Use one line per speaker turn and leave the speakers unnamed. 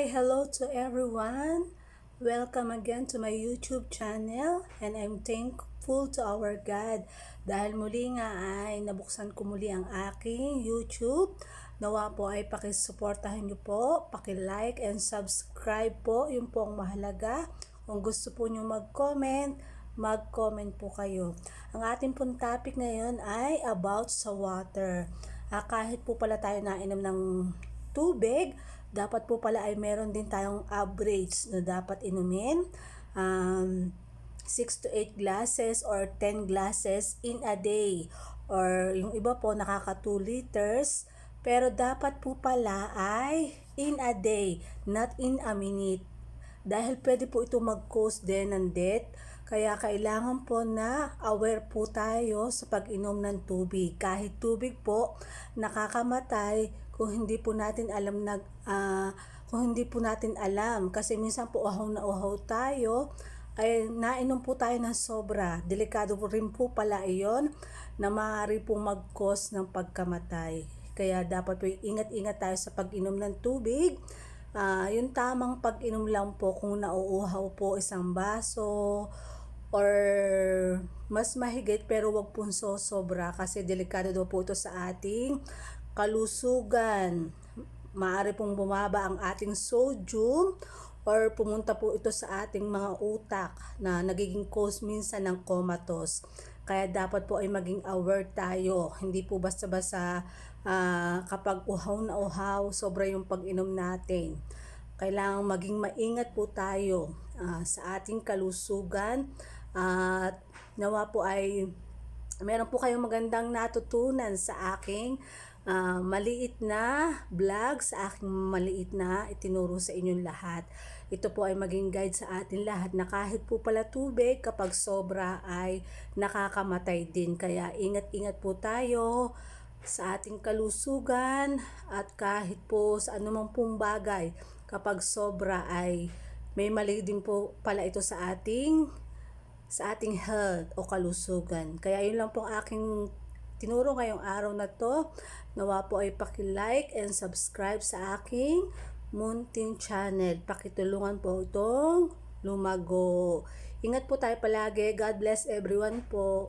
Hello to everyone. Welcome again to my YouTube channel and I'm thankful to our God dahil muli nga ay nabuksan ko muli ang aking YouTube. Nawa po ay pakisuportahan niyo po, paki-like and subscribe po, yun po ang mahalaga. Kung gusto po niyo mag-comment po kayo. Ang ating pong topic ngayon ay about sa water. Kahit po pala tayo nainom ng tubig, dapat po pala ay meron din tayong average na dapat inumin. 6 to 8 glasses or 10 glasses in a day. Or yung iba po nakaka 2 liters. Pero dapat po pala ay in a day, not in a minute. Dahil pwede po ito mag-cause din ng death. Kaya kailangan po na aware po tayo sa pag-inom ng tubig. Kahit tubig po, nakakamatay kung hindi po natin alam. Kasi minsan po uhaw na uhaw tayo, ay nainom po tayo ng sobra. Delikado po rin po pala iyon na maaari pong mag-cause ng pagkamatay. Kaya dapat po ingat-ingat tayo sa pag-inom ng tubig. Yung tamang pag-inom lang po kung nauuhaw po isang baso or mas mahigit, pero wag po sobra kasi delikado daw po ito sa ating kalusugan. Maaari pong bumaba ang ating sodium or pumunta po ito sa ating mga utak na nagiging cause minsan ng comatose. Kaya dapat po ay maging aware tayo. Hindi po basta-basta kapag uhaw na uhaw, sobra yung pag-inom natin. Kailangan maging maingat po tayo sa ating kalusugan. At nawa po ay meron po kayong magandang natutunan sa aking maliit na vlog, sa aking maliit na itinuro sa inyong lahat. Ito po ay maging guide sa atin lahat na kahit po pala tubig, kapag sobra ay nakakamatay din. Kaya ingat-ingat po tayo sa ating kalusugan at kahit po sa anumang pong bagay, kapag sobra ay may mali din po pala ito sa ating health o kalusugan. Kaya yun lang po aking tinuro ngayong araw na to. Nawa po ay paki-like and subscribe sa aking munting channel. Pakitulungan po itong lumago. Ingat po tayo palagi. God bless everyone po.